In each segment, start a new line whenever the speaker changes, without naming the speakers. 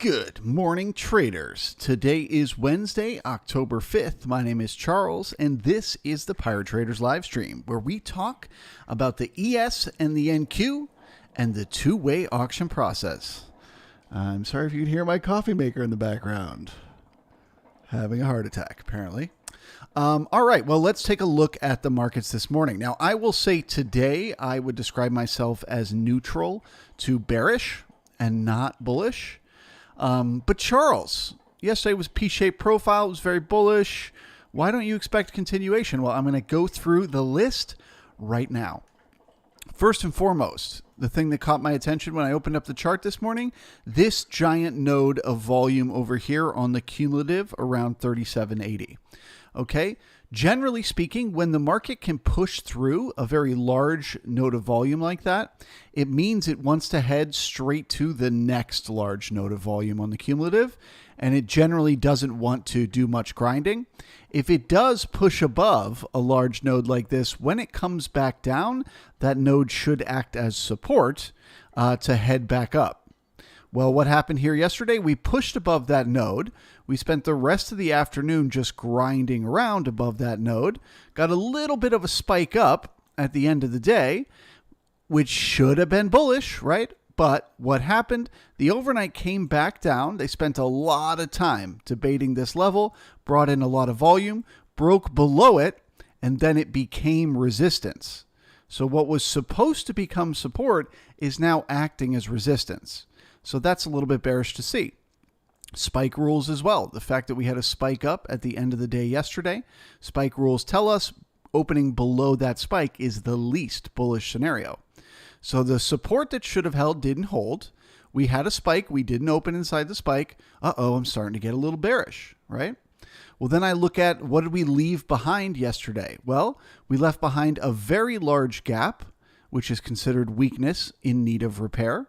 Good morning, traders. Today is Wednesday, October 5th. My name is Charles, and this is the Pirate Traders live stream, where we talk about the ES and the NQ and the two-way auction process. I'm sorry if you can hear my coffee maker in the background. Having a heart attack, apparently. All right, well, let's take a look at the markets this morning. Now, I will say today I would describe myself as neutral to bearish and not bullish. But Charles, yesterday was P-shaped profile. It was very bullish. Why don't you expect continuation? Well, I'm going to go through the list right now. First and foremost, the thing that caught my attention when I opened up the chart this morning, this giant node of volume over here on the cumulative around 3780. Okay, generally speaking, when the market can push through a very large node of volume like that, it means it wants to head straight to the next large node of volume on the cumulative, and it generally doesn't want to do much grinding. If it does push above a large node like this, when it comes back down, that node should act as support to head back up. Well, what happened here yesterday? We pushed above that node. We spent the rest of the afternoon just grinding around above that node. Got a little bit of a spike up at the end of the day, which should have been bullish, right? But what happened? The overnight came back down. They spent a lot of time debating this level, brought in a lot of volume, broke below it, and then it became resistance. So what was supposed to become support is now acting as resistance. So that's a little bit bearish to see. Spike rules as well. The fact that we had a spike up at the end of the day yesterday, spike rules tell us opening below that spike is the least bullish scenario. So the support that should have held didn't hold. We had a spike. We didn't open inside the spike. Uh-oh, I'm starting to get a little bearish, right? Well, then I look at what did we leave behind yesterday? Well, we left behind a very large gap, which is considered weakness in need of repair.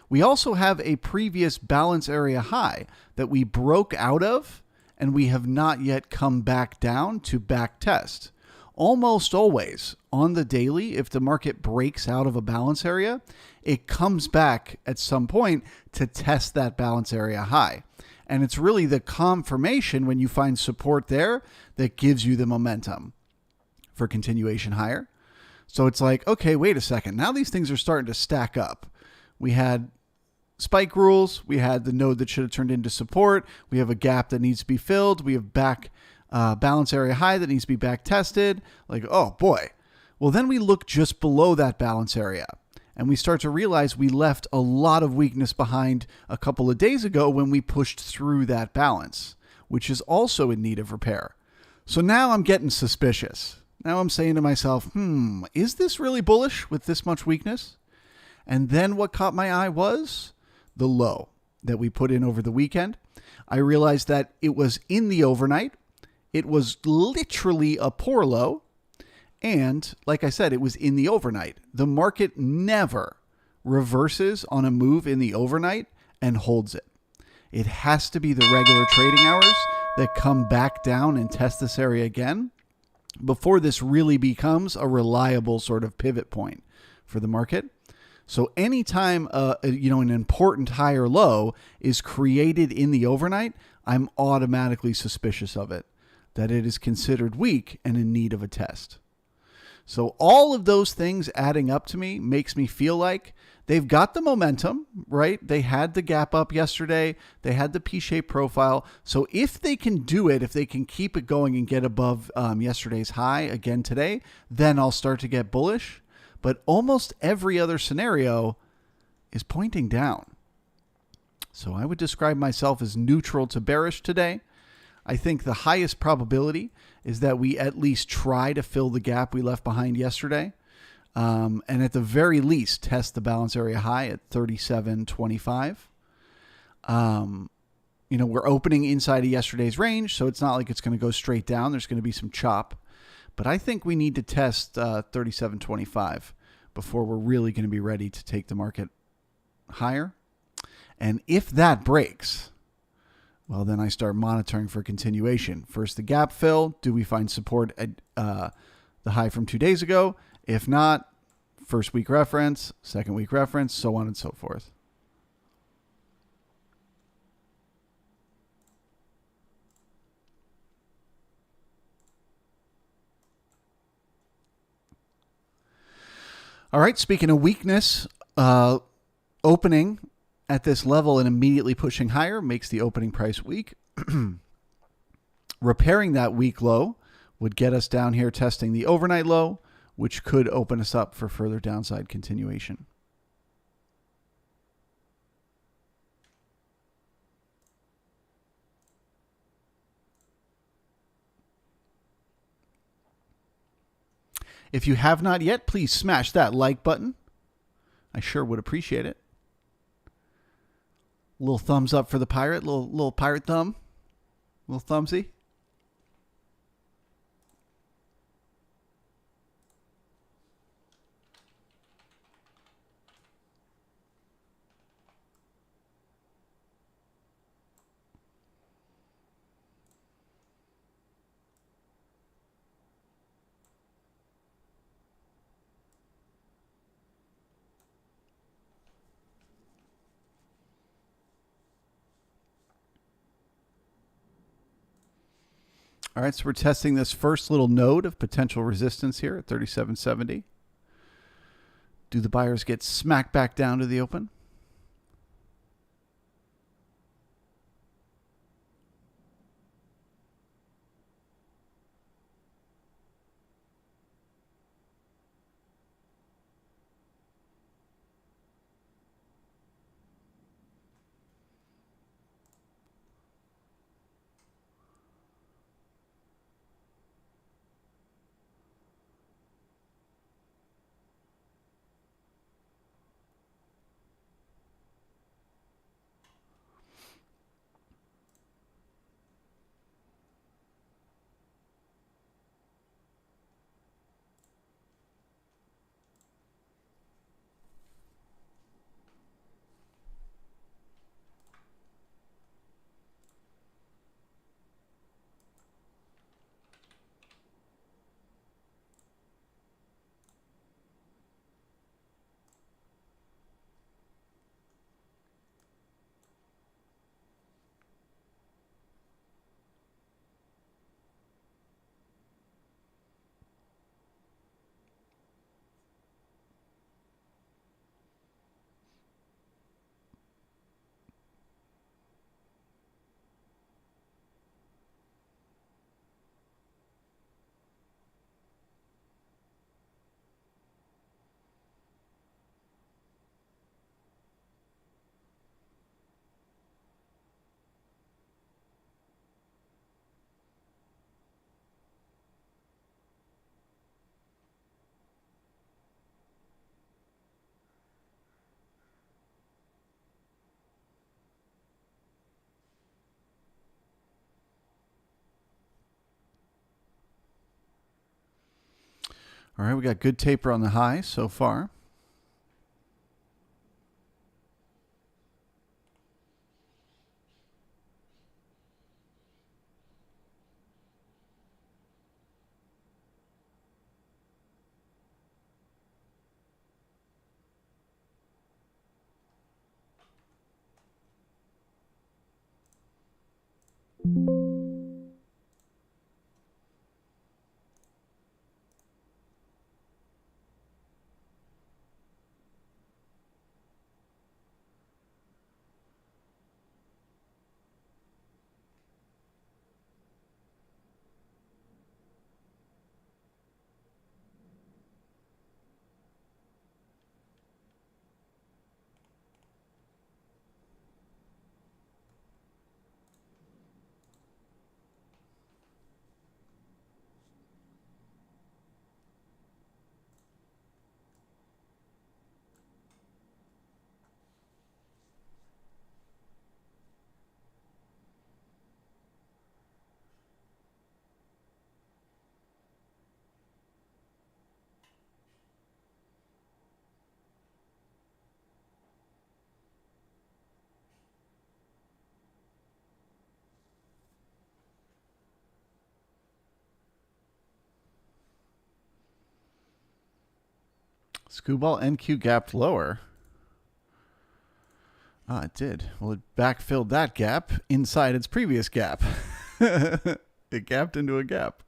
We also have a previous balance area high that we broke out of, and we have not yet come back down to back test. Almost always on the daily, if the market breaks out of a balance area, it comes back at some point to test that balance area high. And it's really the confirmation when you find support there that gives you the momentum for continuation higher. So it's like, okay, wait a second. Now these things are starting to stack up. We had spike rules. We had the node that should have turned into support. We have a gap that needs to be filled. We have back balance area high that needs to be back tested. Like, oh boy. Well, then we look just below that balance area and we start to realize we left a lot of weakness behind a couple of days ago when we pushed through that balance, which is also in need of repair. So now I'm getting suspicious. Now I'm saying to myself, is this really bullish with this much weakness? And then what caught my eye was the low that we put in over the weekend. I realized that it was in the overnight. It was literally a poor low. And like I said, it was in the overnight. The market never reverses on a move in the overnight and holds it. It has to be the regular trading hours that come back down and test this area again before this really becomes a reliable sort of pivot point for the market. So anytime an important high or low is created in the overnight, I'm automatically suspicious of it, that it is considered weak and in need of a test. So all of those things adding up to me makes me feel like they've got the momentum, right? They had the gap up yesterday. They had the P-shaped profile. So if they can do it, if they can keep it going and get above yesterday's high again today, then I'll start to get bullish. But almost every other scenario is pointing down. So I would describe myself as neutral to bearish today. I think the highest probability is that we at least try to fill the gap we left behind yesterday. And at the very least, test the balance area high at 37.25. We're opening inside of yesterday's range, so it's not like it's going to go straight down. There's going to be some chop. But I think we need to test 37.25 before we're really going to be ready to take the market higher. And if that breaks, well, then I start monitoring for continuation. First, the gap fill. Do we find support at the high from 2 days ago? If not, first week reference, second week reference, so on and so forth. All right, speaking of weakness, opening at this level and immediately pushing higher makes the opening price weak. Repairing that weak low would get us down here testing the overnight low, which could open us up for further downside continuation. If you have not yet, please smash that like button. I sure would appreciate it. Little thumbs up for the pirate, little pirate thumb, little thumbsy. All right, so we're testing this first little node of potential resistance here at 37.70. Do the buyers get smacked back down to the open? All right, we got good taper on the high so far. Screwball NQ gapped lower. Ah, it did. Well, it backfilled that gap inside its previous gap. It gapped into a gap.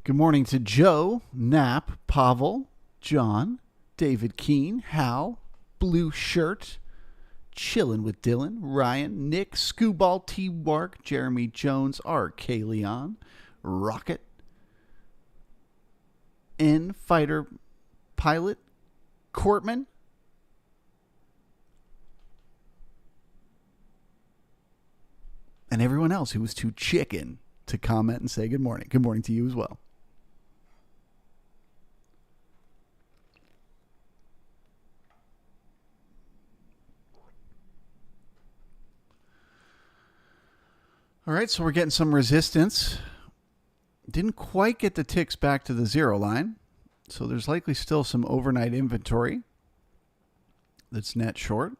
Good morning to Joe, Nap, Pavel, John, David Keene, Hal, Blue Shirt, Chillin' with Dylan, Ryan, Nick, Scooball, T. Wark, Jeremy Jones, R.K. Leon, Rocket, N. Fighter Pilot, Cortman, and everyone else who was too chicken to comment and say good morning. Good morning to you as well. All right, so we're getting some resistance. Didn't quite get the ticks back to the zero line, so there's likely still some overnight inventory that's net short.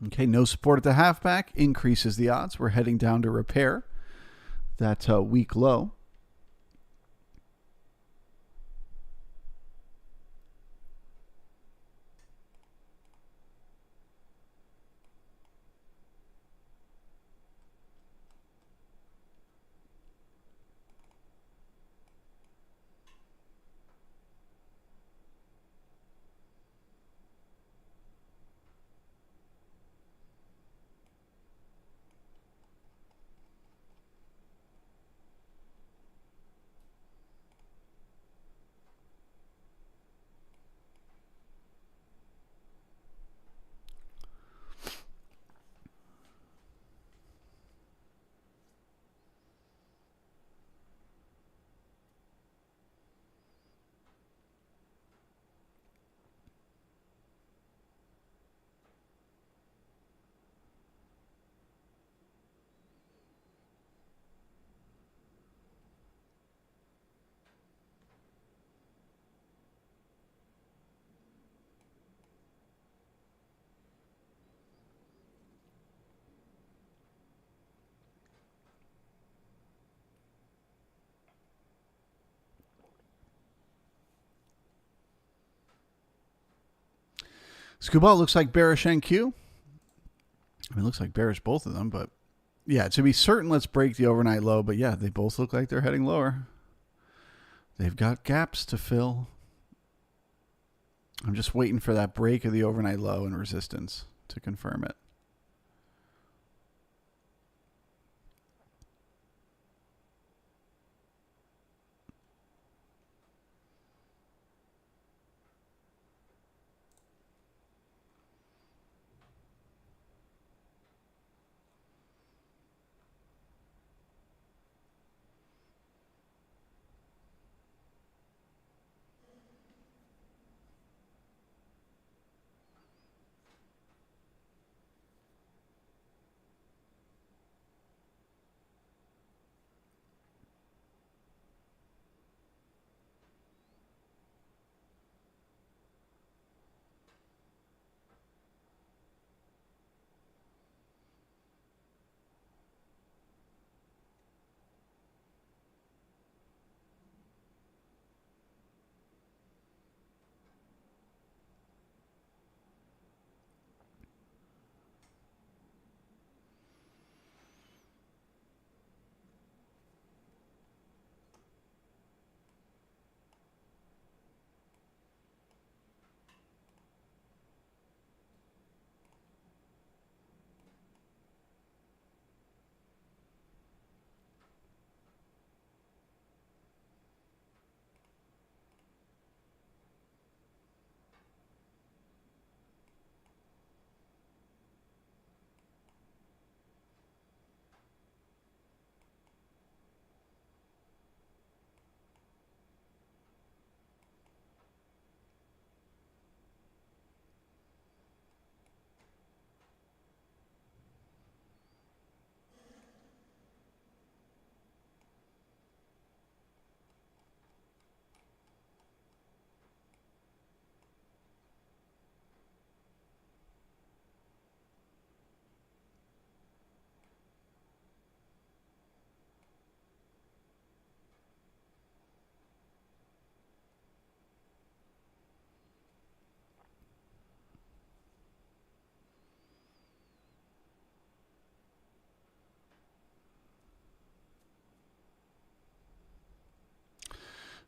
Okay, no support at the halfback, increases the odds. We're heading down to repair that weak low. Scooball looks like bearish NQ. I mean, it looks like bearish both of them, but yeah, to be certain, let's break the overnight low. But yeah, they both look like they're heading lower. They've got gaps to fill. I'm just waiting for that break of the overnight low and resistance to confirm it.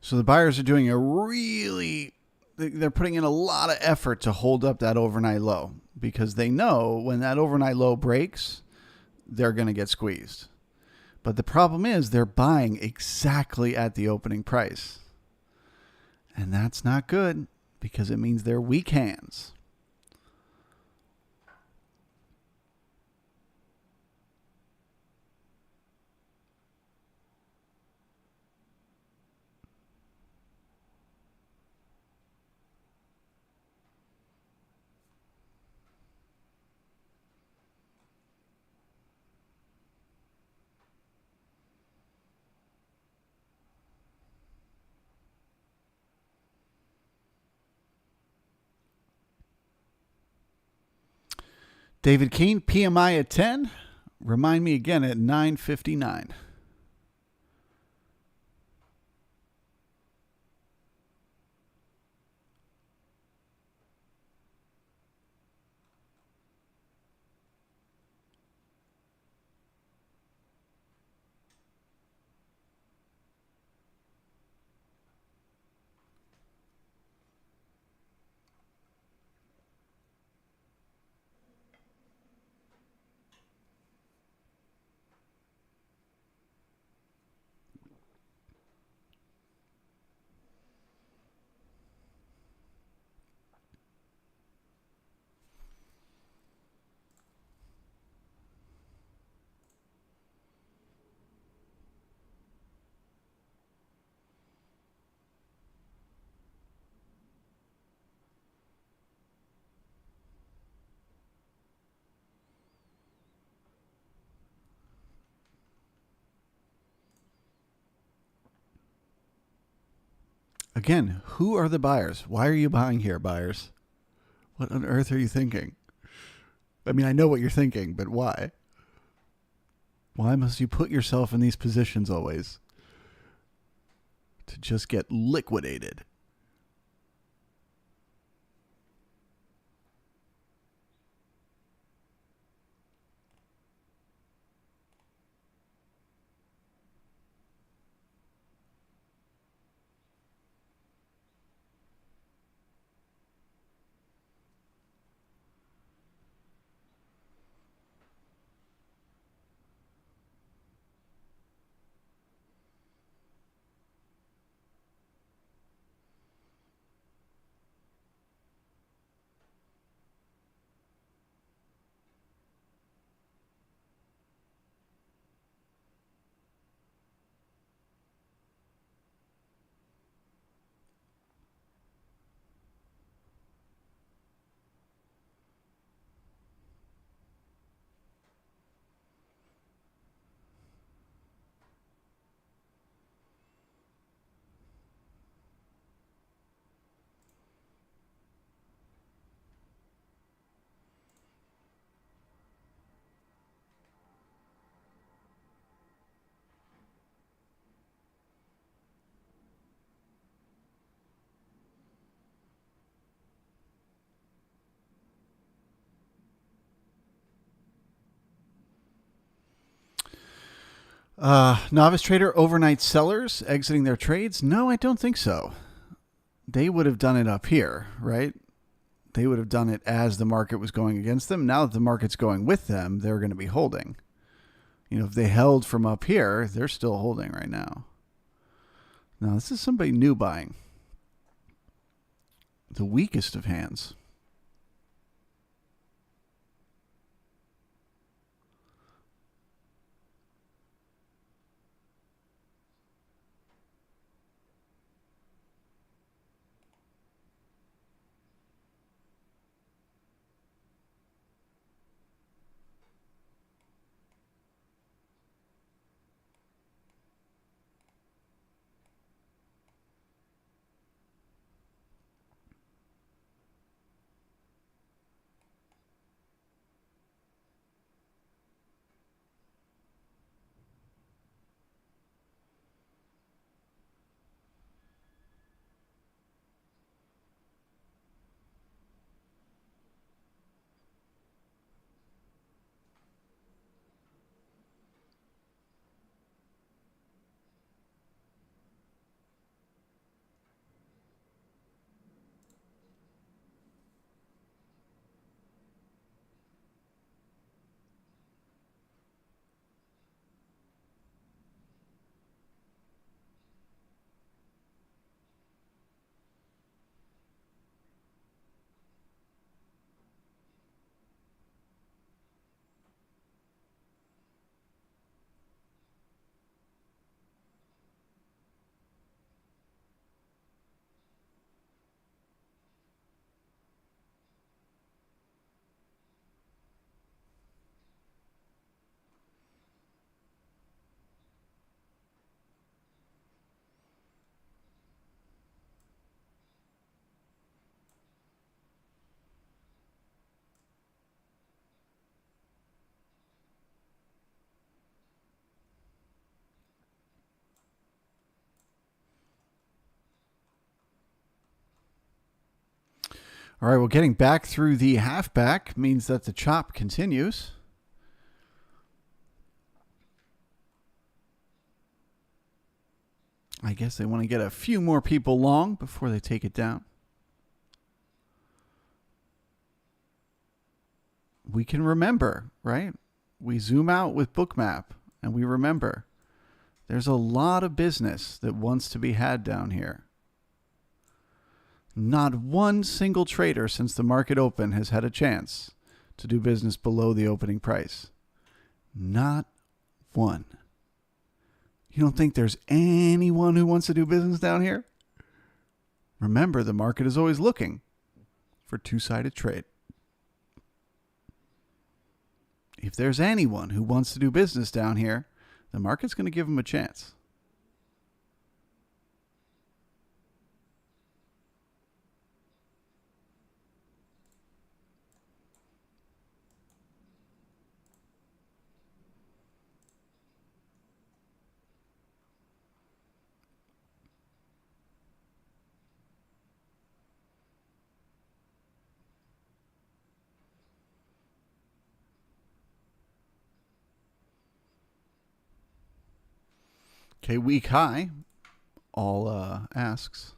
So the buyers are doing they're putting in a lot of effort to hold up that overnight low because they know when that overnight low breaks, they're going to get squeezed. But the problem is they're buying exactly at the opening price. And that's not good because it means they're weak hands. David Keene, PMI at 10. Remind me again at 9:59. Again, who are the buyers? Why are you buying here, buyers? What on earth are you thinking? I mean, I know what you're thinking, but why? Why must you put yourself in these positions always? To just get liquidated. Novice trader, overnight sellers exiting their trades? No, I don't think so. They would have done it up here, right? They would have done it as the market was going against them. Now that the market's going with them, they're going to be holding. You know, if they held from up here, they're still holding right now. Now, this is somebody new buying. The weakest of hands. All right, well, getting back through the halfback means that the chop continues. I guess they want to get a few more people long before they take it down. We can remember, right? We zoom out with Bookmap and we remember. There's a lot of business that wants to be had down here. Not one single trader since the market open has had a chance to do business below the opening price. Not one. You don't think there's anyone who wants to do business down here? Remember, the market is always looking for two-sided trade. If there's anyone who wants to do business down here, the market's going to give them a chance. Okay, week high, all asks.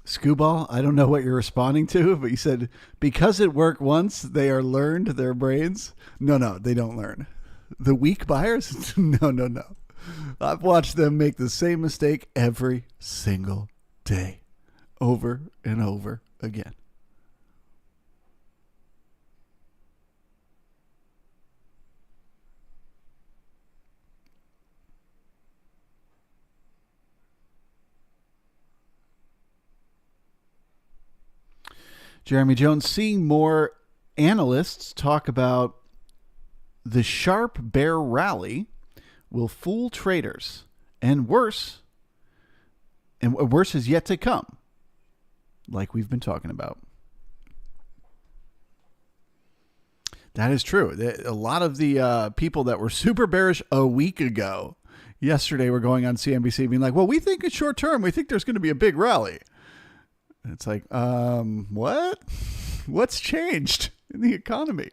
Scooball, I don't know what you're responding to, but you said because it worked once, they are learned their brains. No, they don't learn. The weak buyers? No. I've watched them make the same mistake every single day, over and over again. Jeremy Jones, seeing more analysts talk about the sharp bear rally will fool traders, and worse is yet to come, like we've been talking about. That is true. A lot of the people that were super bearish a week ago, yesterday, were going on CNBC being like, well, we think it's short term. We think there's going to be a big rally. And it's like, what? What's changed in the economy?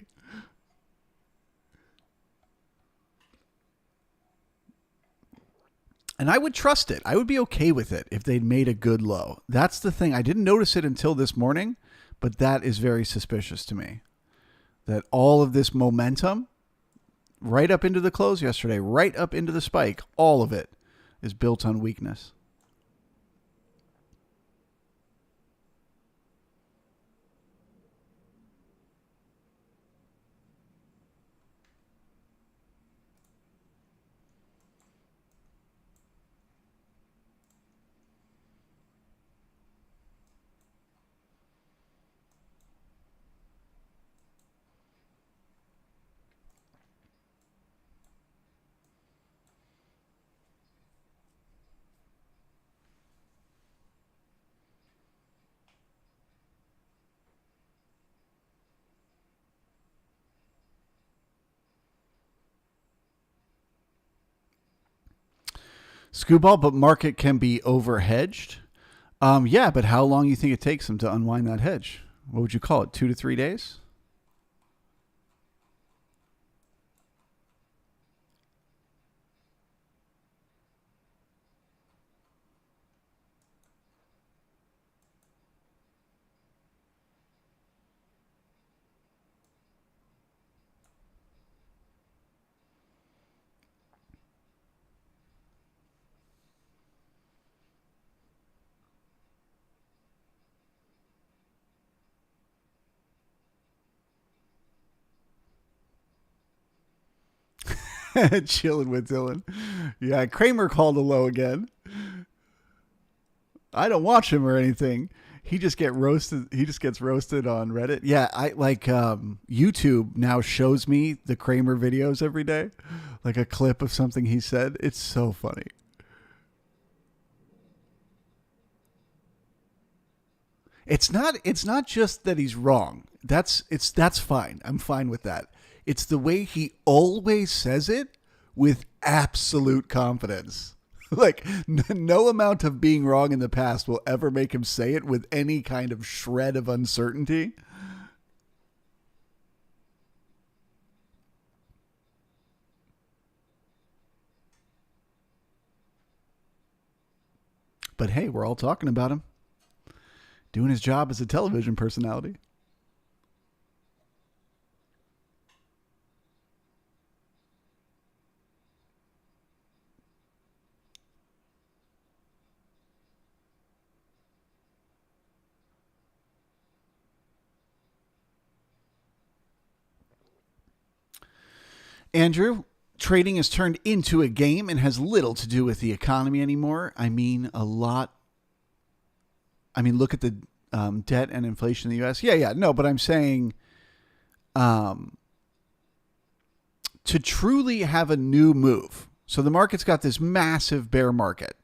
And I would trust it. I would be okay with it if they'd made a good low. That's the thing. I didn't notice it until this morning, but that is very suspicious to me. That all of this momentum, right up into the close yesterday, right up into the spike, all of it is built on weakness. Scooball, but market can be over-hedged. Yeah, but how long do you think it takes them to unwind that hedge? What would you call it, 2 to 3 days? Chilling with Dylan. Yeah, Kramer called a low again. I don't watch him or anything. He just gets roasted. He just gets roasted on Reddit. Yeah, I like YouTube now shows me the Kramer videos every day, like a clip of something he said. It's so funny. It's not just that he's wrong. That's fine. I'm fine with that. It's the way he always says it with absolute confidence. Like no amount of being wrong in the past will ever make him say it with any kind of shred of uncertainty. But hey, we're all talking about him doing his job as a television personality. Andrew, trading has turned into a game and has little to do with the economy anymore. I mean, a lot. I mean, look at the debt and inflation in the U.S. Yeah. No, but I'm saying um, to truly have a new move. So the market's got this massive bear market.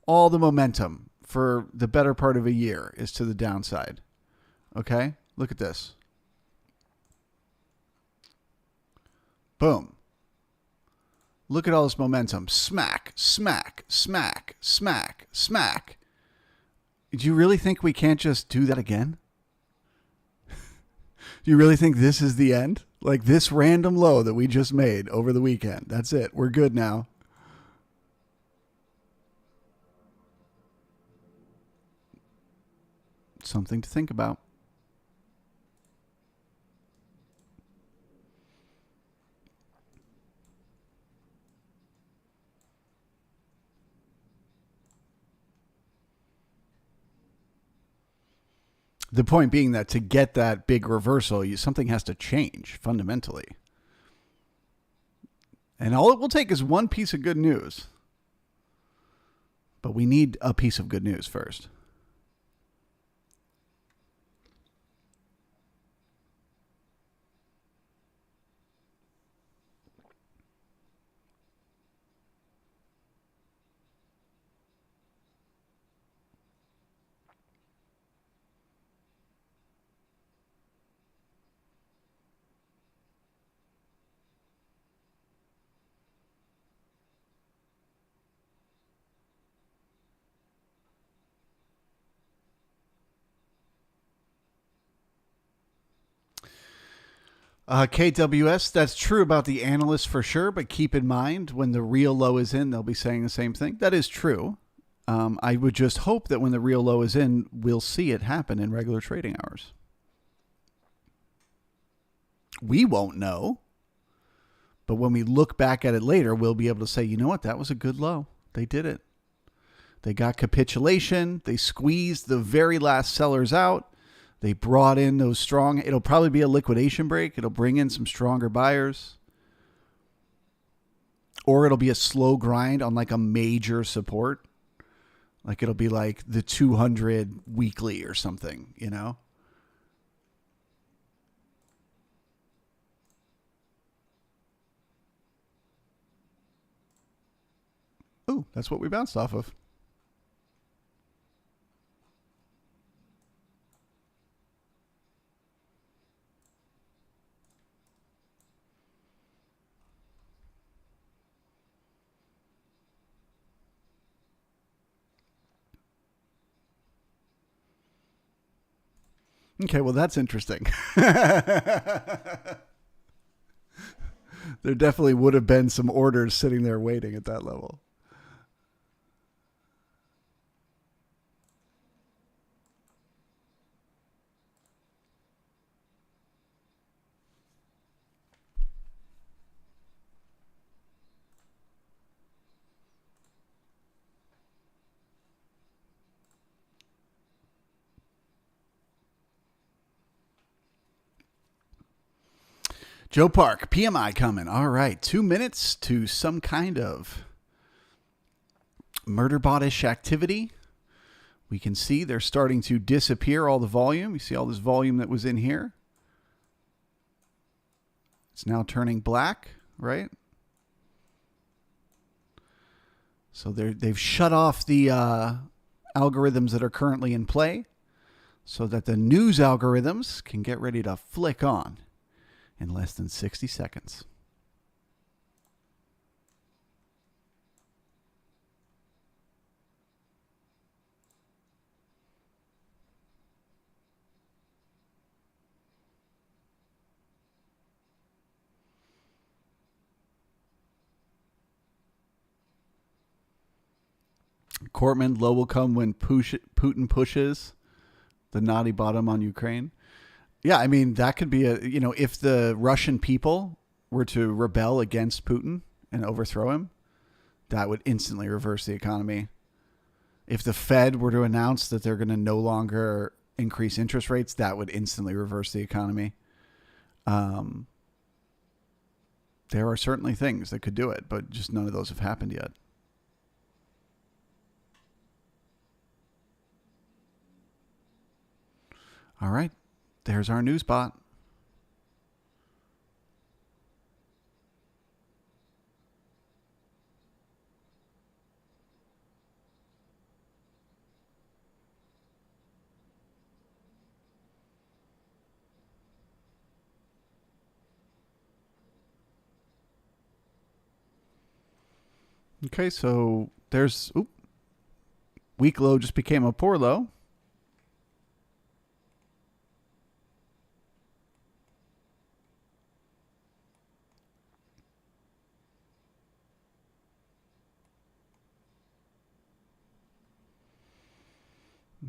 All the momentum for the better part of a year is to the downside. Okay? Look at this. Boom. Look at all this momentum. Smack, smack, smack, smack, smack. Do you really think we can't just do that again? Do you really think this is the end? Like this random low that we just made over the weekend. That's it. We're good now. Something to think about. The point being that to get that big reversal, something has to change fundamentally. And all it will take is one piece of good news. But we need a piece of good news first. KWS, that's true about the analysts for sure, but keep in mind when the real low is in, they'll be saying the same thing. That is true. I would just hope that when the real low is in, we'll see it happen in regular trading hours. We won't know, but when we look back at it later, we'll be able to say, you know what, that was a good low. They did it. They got capitulation. They squeezed the very last sellers out. They brought in those strong, it'll probably be a liquidation break. It'll bring in some stronger buyers. Or it'll be a slow grind on like a major support. Like it'll be like the 200 weekly or something, you know? Ooh, that's what we bounced off of. Okay, well, that's interesting. There definitely would have been some orders sitting there waiting at that level. Joe Park, PMI coming. All right, 2 minutes to some kind of murder bot-ish activity. We can see they're starting to disappear, all the volume. You see all this volume that was in here. It's now turning black, right? So they've shut off the algorithms that are currently in play so that the news algorithms can get ready to flick on in less than 60 seconds. Cortman, low will come when Putin pushes the naughty bottom on Ukraine. Yeah, I mean, that could be if the Russian people were to rebel against Putin and overthrow him, that would instantly reverse the economy. If the Fed were to announce that they're going to no longer increase interest rates, that would instantly reverse the economy. There are certainly things that could do it, but just none of those have happened yet. All right, there's our news bot. Okay, so there's weak low just became a poor low.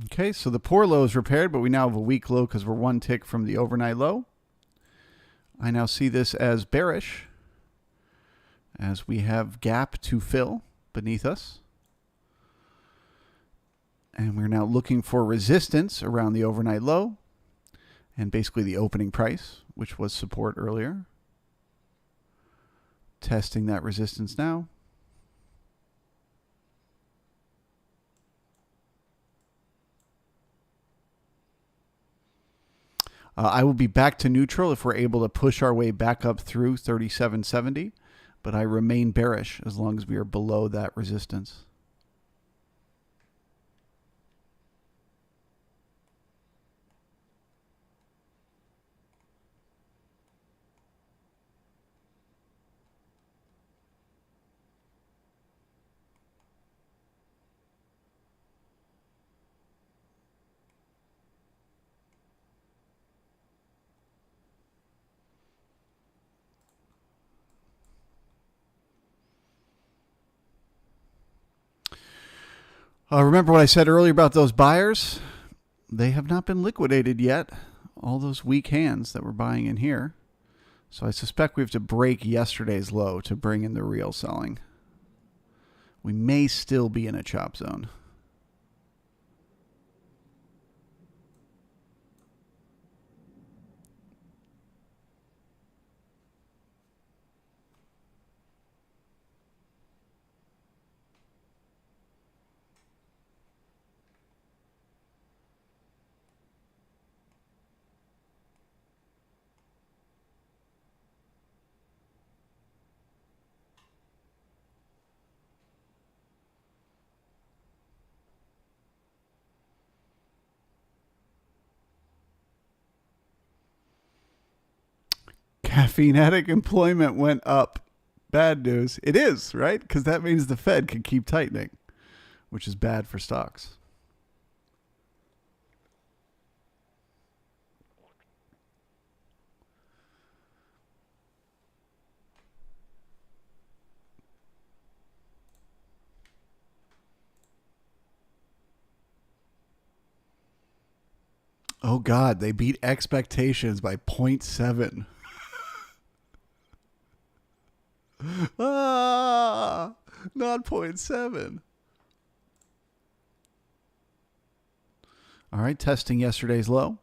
Okay, so the poor low is repaired, but we now have a weak low because we're one tick from the overnight low. I now see this as bearish as we have gap to fill beneath us. And we're now looking for resistance around the overnight low and basically the opening price, which was support earlier. Testing that resistance now. I will be back to neutral if we're able to push our way back up through 37.70, but I remain bearish as long as we are below that resistance. Remember what I said earlier about those buyers? They have not been liquidated yet. All those weak hands that were buying in here. So I suspect we have to break yesterday's low to bring in the real selling. We may still be in a chop zone. Caffeine addict employment went up. Bad news. It is, right? Because that means the Fed can keep tightening, which is bad for stocks. Oh, God, they beat expectations by 0.7. Not 0.7. All right, testing yesterday's low.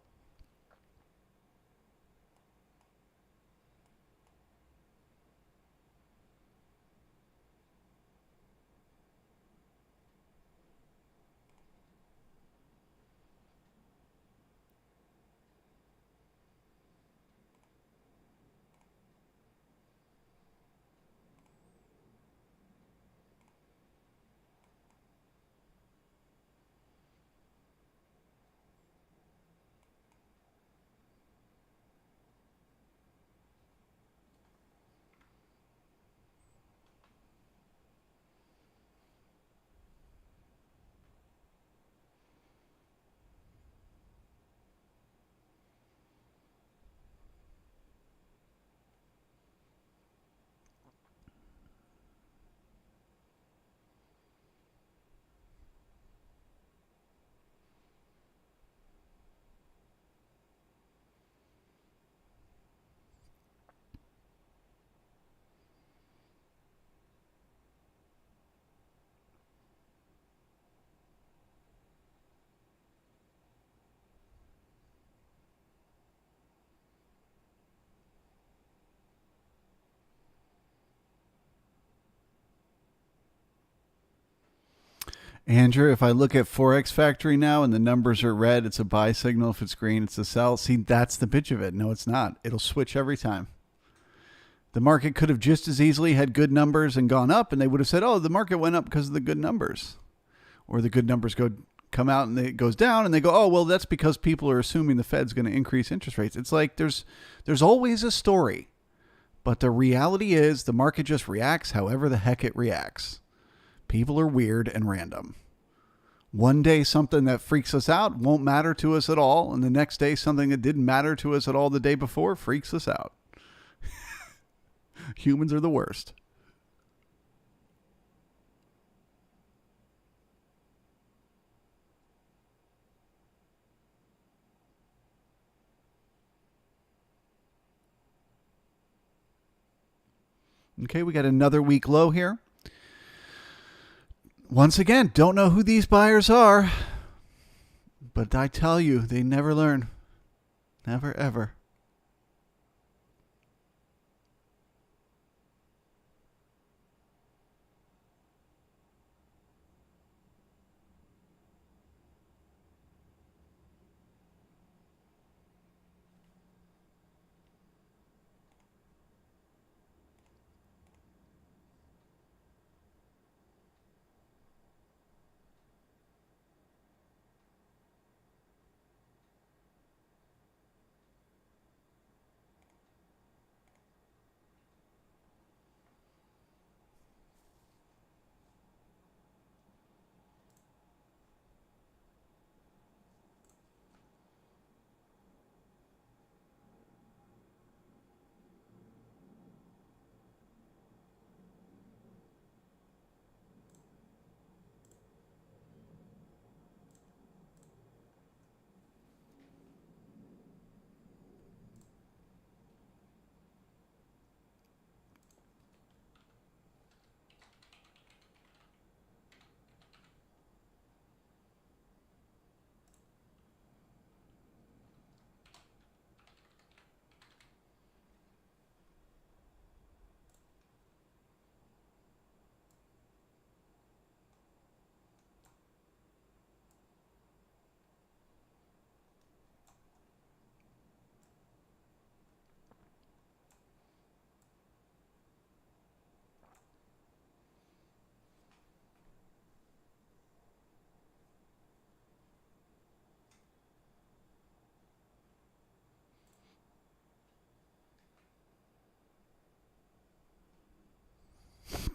Andrew, if I look at Forex Factory now and the numbers are red, it's a buy signal. If it's green, it's a sell. See, that's the bitch of it. No, it's not. It'll switch every time. The market could have just as easily had good numbers and gone up, and they would have said, oh, the market went up because of the good numbers. Or the good numbers come out and it goes down, and they go, oh, well, that's because people are assuming the Fed's going to increase interest rates. It's like there's always a story. But the reality is the market just reacts however the heck it reacts. People are weird and random. One day something that freaks us out won't matter to us at all, and the next day something that didn't matter to us at all the day before freaks us out. Humans are the worst. Okay, we got another week low here. Once again, don't know who these buyers are, but I tell you, they never learn. Never, ever.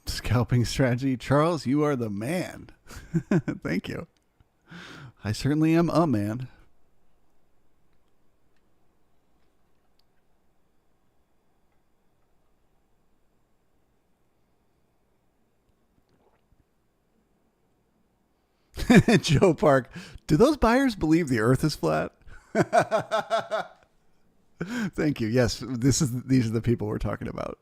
Scalping strategy. Charles, you are the man. Thank you. I certainly am a man. Joe Park, do those buyers believe the earth is flat? Thank you. Yes, these are the people we're talking about.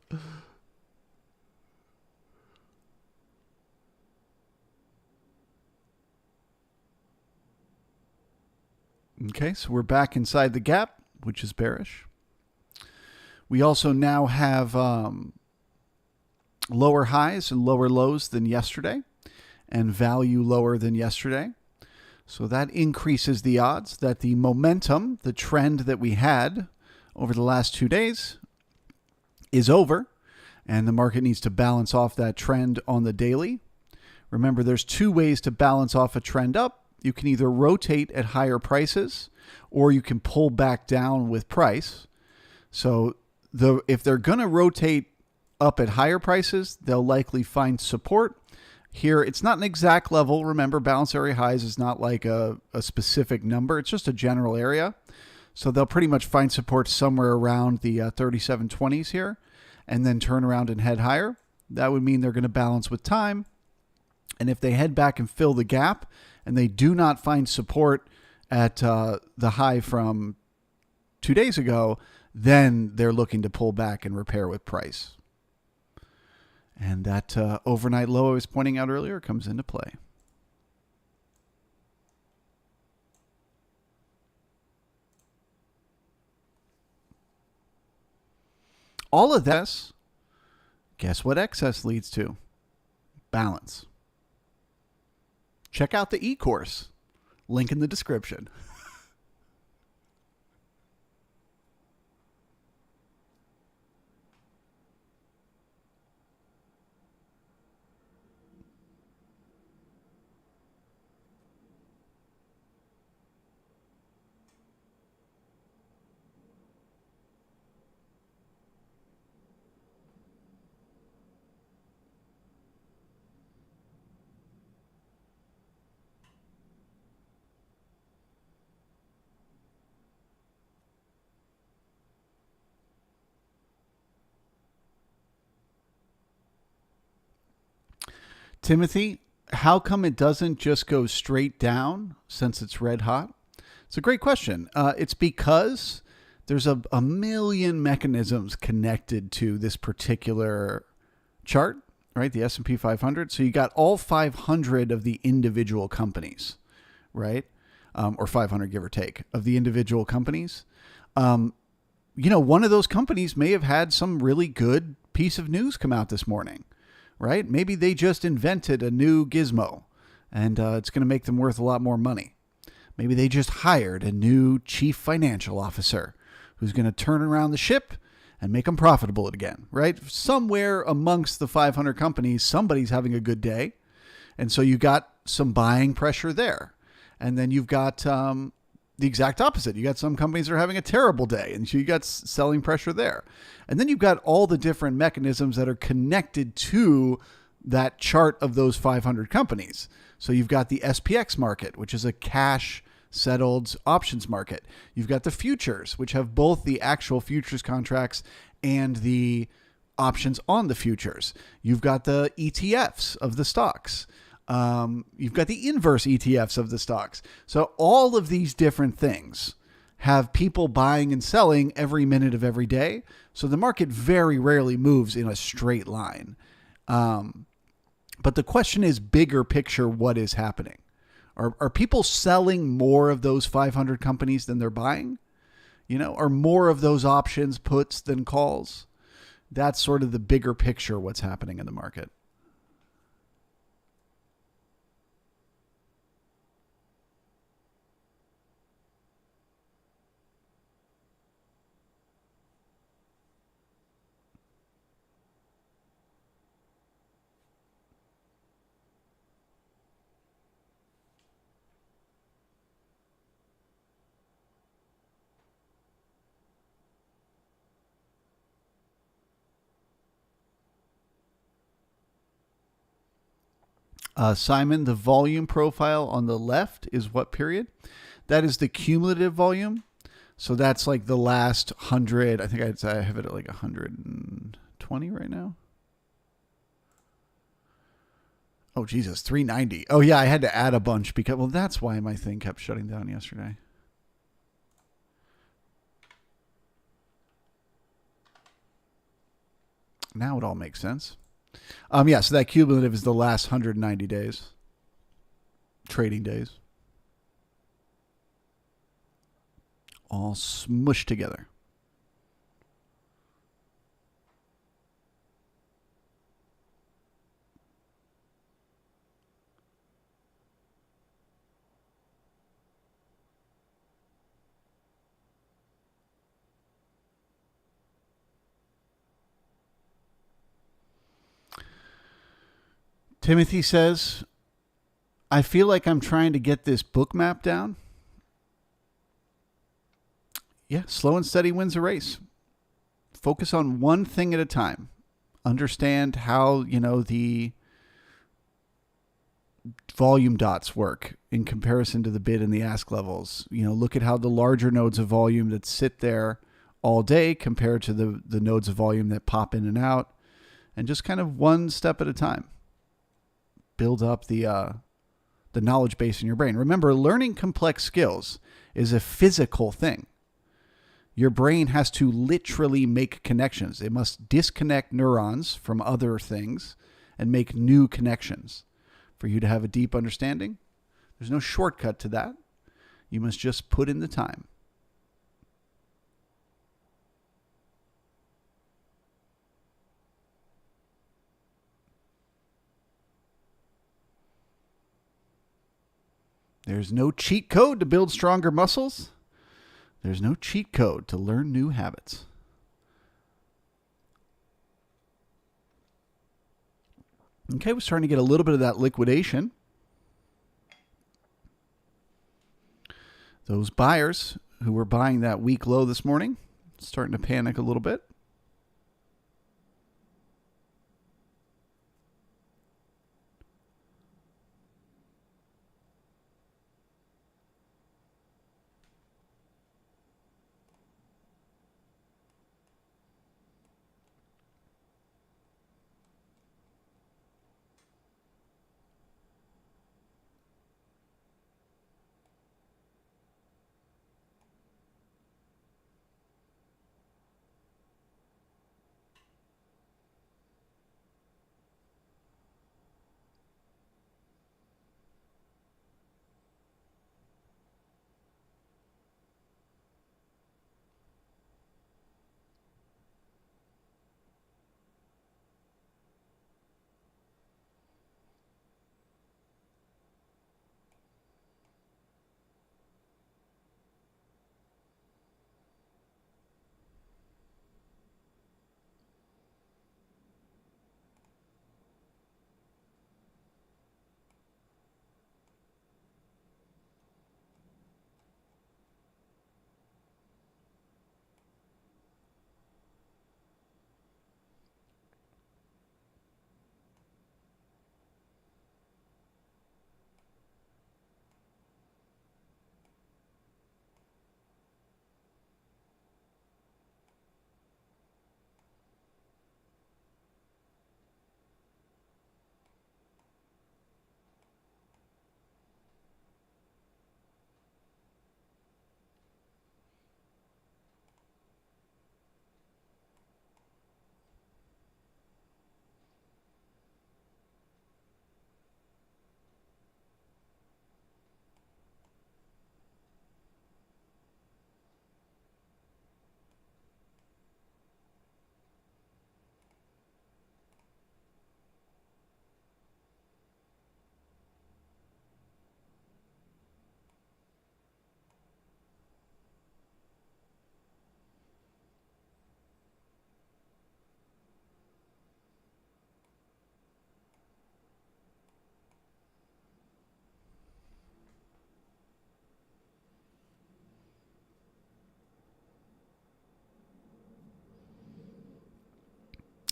Okay, so we're back inside the gap, which is bearish. We also now have lower highs and lower lows than yesterday, and value lower than yesterday. So that increases the odds that the momentum, the trend that we had over the last 2 days is over, and the market needs to balance off that trend on the daily. Remember, there's two ways to balance off a trend up. You can either rotate at higher prices, or you can pull back down with price. So if they're going to rotate up at higher prices, they'll likely find support. Here, it's not an exact level. Remember, balance area highs is not like a specific number. It's just a general area. So they'll pretty much find support somewhere around the 3720s here, and then turn around and head higher. That would mean they're going to balance with time. And if they head back and fill the gap, and they do not find support at the high from 2 days ago, then they're looking to pull back and repair with price. And that overnight low I was pointing out earlier comes into play. All of this, guess what excess leads to? Balance. check out the e-course. Link in the description. Timothy, how come it doesn't just go straight down since it's red hot? It's a great question. It's because there's a million mechanisms connected to this particular chart, right? The S&P 500. So you got all 500 of the individual companies, right? Or 500, give or take, of the individual companies. One of those companies may have had some really good piece of news come out this morning, right? Maybe they just invented a new gizmo and it's going to make them worth a lot more money. Maybe they just hired a new chief financial officer who's going to turn around the ship and make them profitable again, right? Somewhere amongst the 500 companies, somebody's having a good day. And so you got some buying pressure there. And then you've got the exact opposite. You got some companies that are having a terrible day, and so you got selling pressure there. And then you've got all the different mechanisms that are connected to that chart of those 500 companies. So you've got the SPX market, which is a cash settled options market. You've got the futures, which have both the actual futures contracts and the options on the futures. You've got the ETFs of the stocks. You've got the inverse ETFs of the stocks. So all of these different things have people buying and selling every minute of every day. So the market very rarely moves in a straight line. But the question is bigger picture, what is happening? Are people selling more of those 500 companies than they're buying? Are more of those options puts than calls? That's sort of the bigger picture, what's happening in the market. Simon, the volume profile on the left is what period? That is the cumulative volume. So that's like the last 100. I think I have it at like 120 right now. Oh, Jesus, 390. Oh, yeah, I had to add a bunch because, well, that's why my thing kept shutting down yesterday. Now it all makes sense. So that cumulative is the last 190 days, trading days, all smushed together. Timothy says, I feel like I'm trying to get this book map down. Yeah, slow and steady wins a race. Focus on one thing at a time. Understand how, the volume dots work in comparison to the bid and the ask levels. Look at how the larger nodes of volume that sit there all day compared to the nodes of volume that pop in and out, and just kind of one step at a time. Build up the knowledge base in your brain. Remember, learning complex skills is a physical thing. Your brain has to literally make connections. It must disconnect neurons from other things and make new connections. For you to have a deep understanding, there's no shortcut to that. You must just put in the time. There's no cheat code to build stronger muscles. There's no cheat code to learn new habits. Okay, we're starting to get a little bit of that liquidation. Those buyers who were buying that week low this morning, starting to panic a little bit.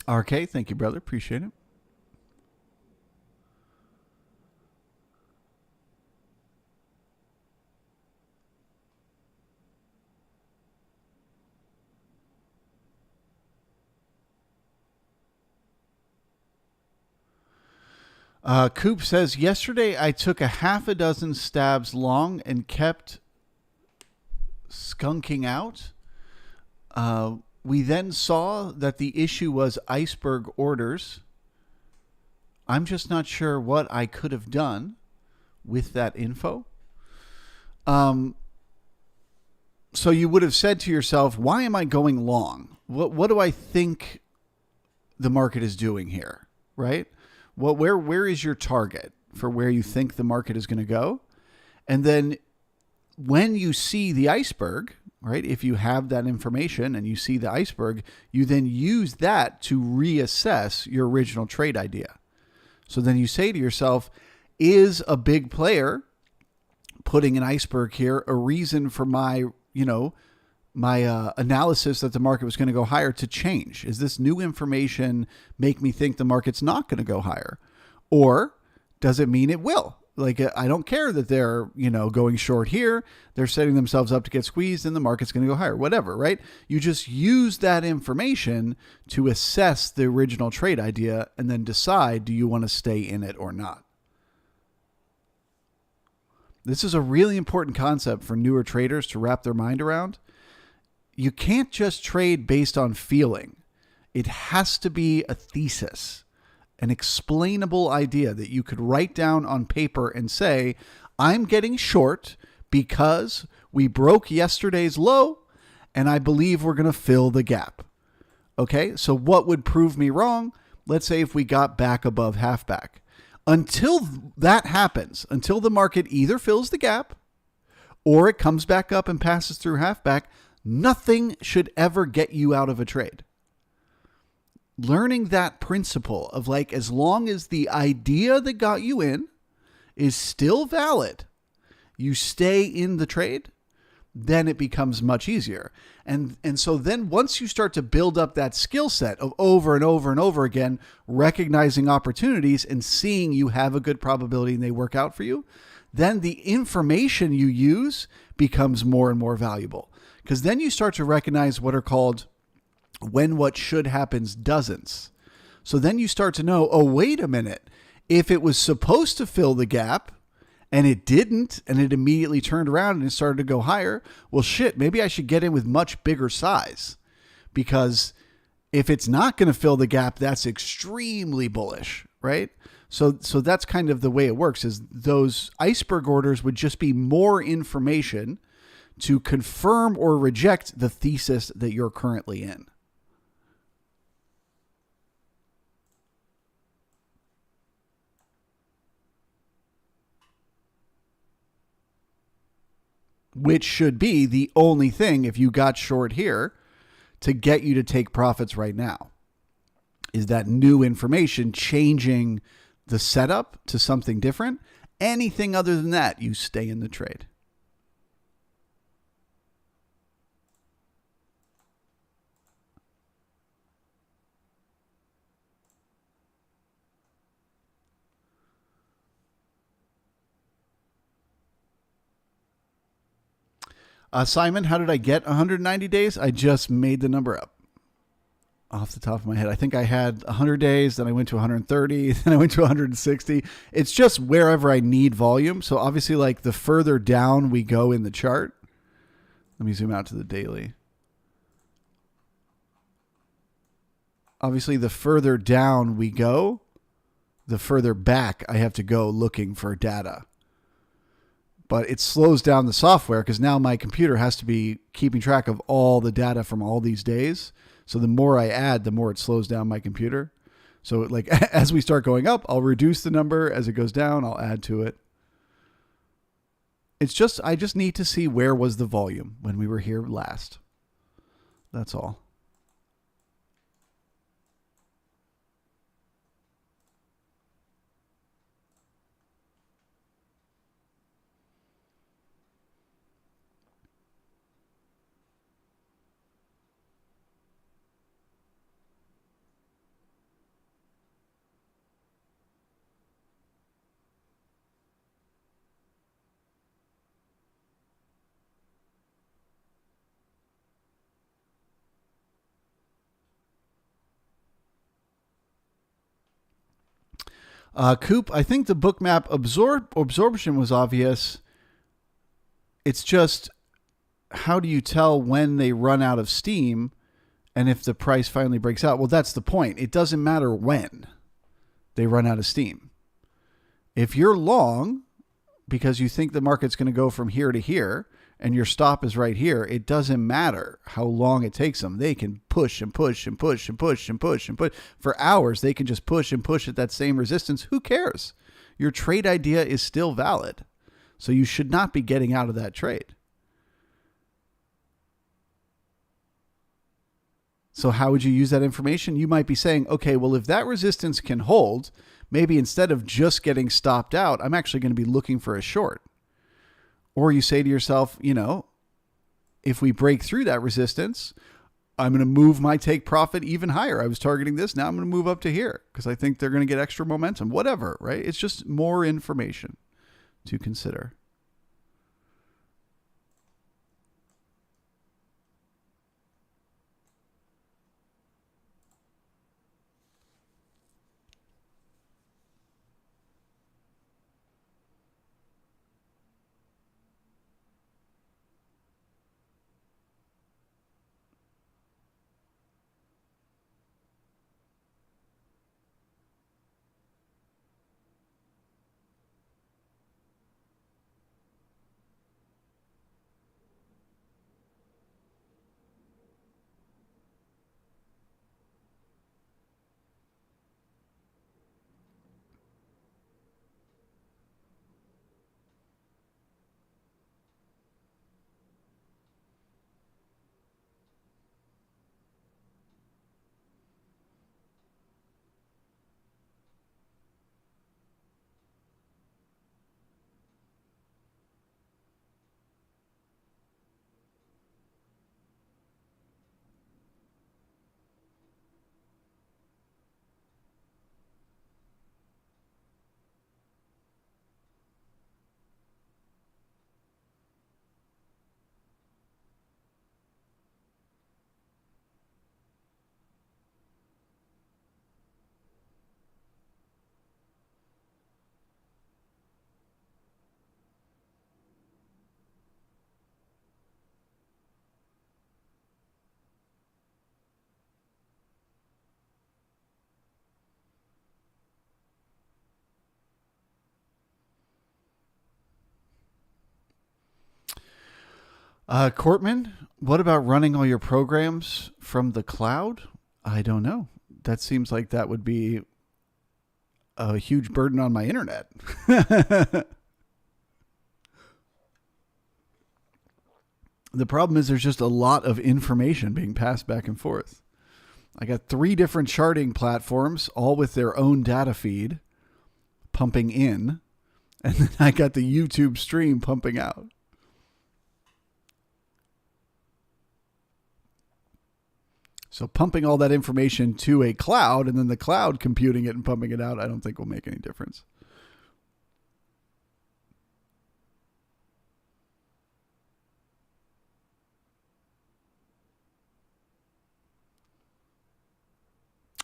RK, thank you, brother. Appreciate it. Coop says, yesterday I took a half a dozen stabs long and kept skunking out. We then saw that the issue was iceberg orders. I'm just not sure what I could have done with that info. So you would have said to yourself, why am I going long? What do I think the market is doing here, right? Where is your target for where you think the market is going to go? And then when you see the iceberg, right, if you have that information and you see the iceberg, you then use that to reassess your original trade idea. So then you say to yourself, is a big player putting an iceberg here a reason for my analysis that the market was going to go higher to change? Is this new information make me think the market's not going to go higher? Or does it mean it will? Like, I don't care that they're, going short here. They're setting themselves up to get squeezed and the market's going to go higher, whatever, right? You just use that information to assess the original trade idea and then decide, do you want to stay in it or not? This is a really important concept for newer traders to wrap their mind around. You can't just trade based on feeling. It has to be a thesis, an explainable idea that you could write down on paper and say, I'm getting short because we broke yesterday's low and I believe we're going to fill the gap. Okay, so what would prove me wrong? Let's say if we got back above halfback. Until that happens, until the market either fills the gap or it comes back up and passes through halfback, nothing should ever get you out of a trade. Learning that principle of like, as long as the idea that got you in is still valid, you stay in the trade, then it becomes much easier. And so then once you start to build up that skill set of over and over and over again, recognizing opportunities and seeing you have a good probability and they work out for you, then the information you use becomes more and more valuable. Because then you start to recognize what are called when what should happens doesn't. So then you start to know, oh, wait a minute. If it was supposed to fill the gap and it didn't, and it immediately turned around and it started to go higher, well, shit, maybe I should get in with much bigger size. Because if it's not going to fill the gap, that's extremely bullish, right? So that's kind of the way it works, is those iceberg orders would just be more information to confirm or reject the thesis that you're currently in. Which should be the only thing, if you got short here, to get you to take profits right now, is that new information changing the setup to something different. Anything other than that, you stay in the trade. Simon, how did I get 190 days? I just made the number up off the top of my head. I think I had 100 days, then I went to 130, then I went to 160. It's just wherever I need volume. So obviously, like the further down we go in the chart, let me zoom out to the daily. Obviously, the further down we go, the further back I have to go looking for data. But it slows down the software because now my computer has to be keeping track of all the data from all these days. So the more I add, the more it slows down my computer. So like as we start going up, I'll reduce the number. As it goes down, I'll add to it. It's just, I just need to see where was the volume when we were here last. That's all. Coop, I think the book map absorption was obvious. It's just, how do you tell when they run out of steam and if the price finally breaks out? Well, that's the point. It doesn't matter when they run out of steam. If you're long because you think the market's going to go from here to here and your stop is right here, it doesn't matter how long it takes them. They can push and push and push and push and push and push. For hours, they can just push and push at that same resistance. Who cares? Your trade idea is still valid. So you should not be getting out of that trade. So how would you use that information? You might be saying, okay, well, if that resistance can hold, maybe instead of just getting stopped out, I'm actually going to be looking for a short. Or you say to yourself, you know, if we break through that resistance, I'm going to move my take profit even higher. I was targeting this. Now I'm going to move up to here because I think they're going to get extra momentum, whatever, right? It's just more information to consider. Cortman, what about running all your programs from the cloud? I don't know. That seems like that would be a huge burden on my internet. The problem is there's just a lot of information being passed back and forth. I got 3 different charting platforms, all with their own data feed pumping in, and then I got the YouTube stream pumping out. So pumping all that information to a cloud and then the cloud computing it and pumping it out, I don't think will make any difference.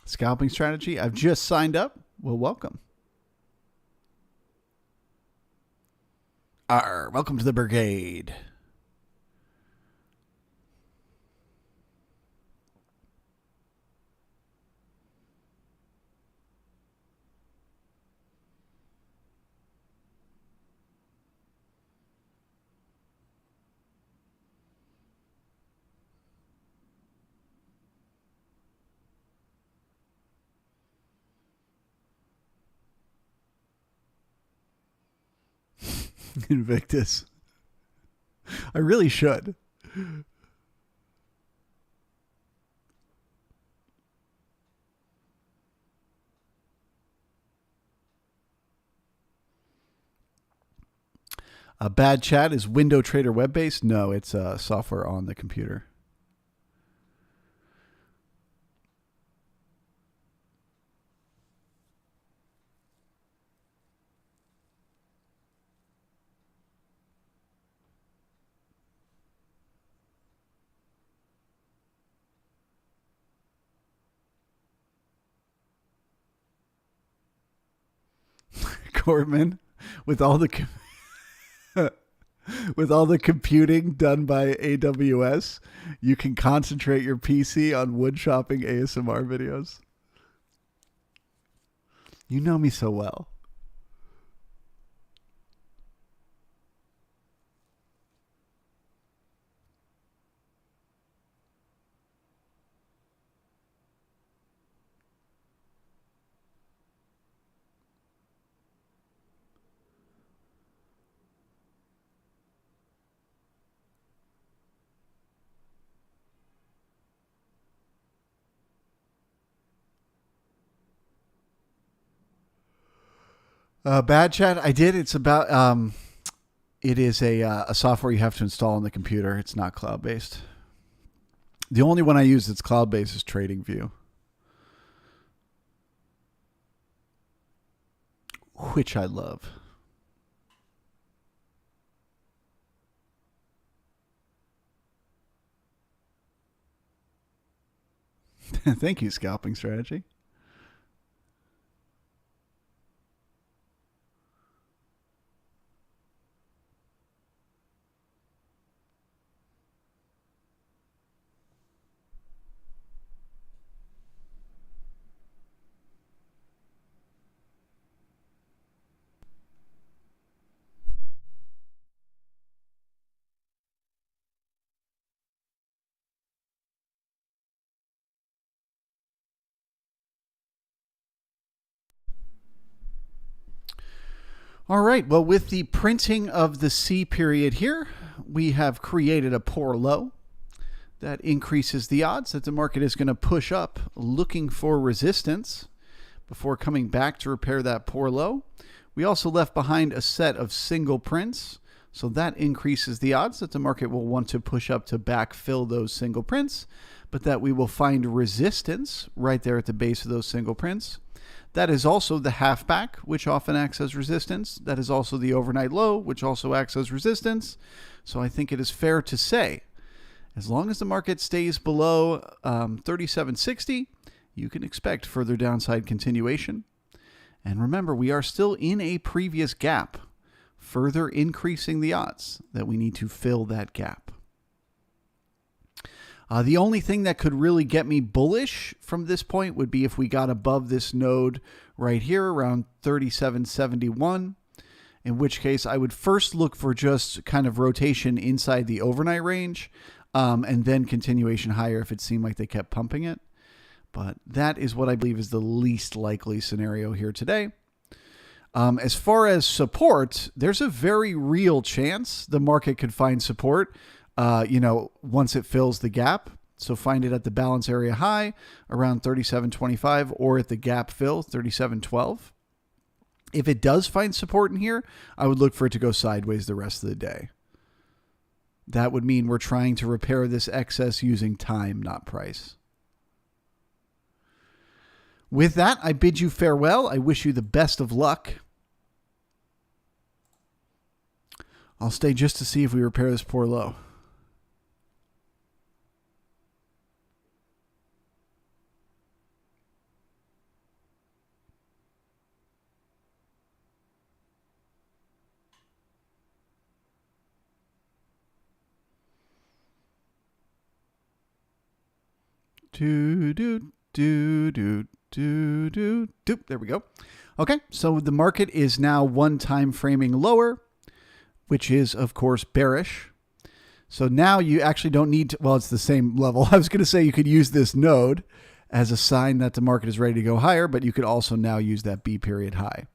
Scalping strategy. I've just signed up. Well, welcome. Welcome to the brigade. Invictus. I really should. A bad chat is Window Trader web-based? No, it's software on the computer. Cortman, with all the with all the computing done by AWS, you can concentrate your PC on wood chopping ASMR videos. You know me so well. Bad chat. I did. It's about. It is a software you have to install on the computer. It's not cloud based. The only one I use that's cloud based is TradingView, which I love. Thank you, Scalping Strategy. All right. Well, with the printing of the C period here, we have created a poor low. That increases the odds that the market is going to push up looking for resistance before coming back to repair that poor low. We also left behind a set of single prints, so that increases the odds that the market will want to push up to backfill those single prints, but that we will find resistance right there at the base of those single prints. That is also the halfback, which often acts as resistance. That is also the overnight low, which also acts as resistance. So I think it is fair to say, as long as the market stays below 3760, you can expect further downside continuation. And remember, we are still in a previous gap, further increasing the odds that we need to fill that gap. The only thing that could really get me bullish from this point would be if we got above this node right here around 3771. in which case I would first look for just kind of rotation inside the overnight range, and then continuation higher if it seemed like they kept pumping it. But that is what I believe is the least likely scenario here today. As far as support, there's a very real chance the market could find support, once it fills the gap. So find it at the balance area high around 37.25 or at the gap fill 37.12. If it does find support in here, I would look for it to go sideways the rest of the day. That would mean we're trying to repair this excess using time, not price. With that, I bid you farewell. I wish you the best of luck. I'll stay just to see if we repair this poor low. There we go. Okay, so the market is now one time framing lower, which is, of course, bearish. So now you actually don't need to, well, it's the same level. I was going to say you could use this node as a sign that the market is ready to go higher, but you could also now use that B period high.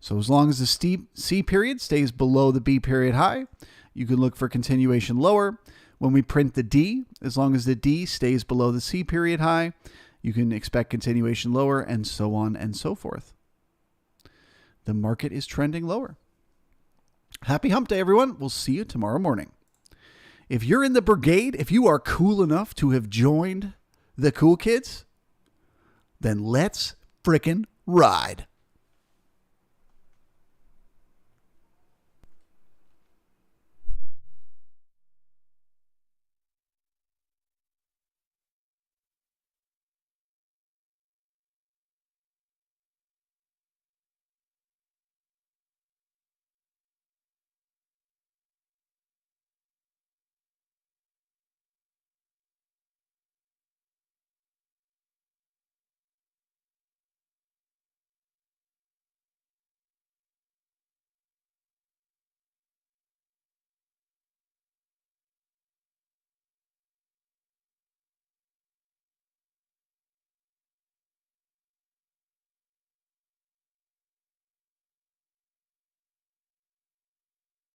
So as long as the steep C period stays below the B period high, you can look for continuation lower. When we print the D, as long as the D stays below the C period high, you can expect continuation lower, and so on and so forth. The market is trending lower. Happy hump day, everyone. We'll see you tomorrow morning. If you're in the brigade, if you are cool enough to have joined the cool kids, then let's frickin' ride.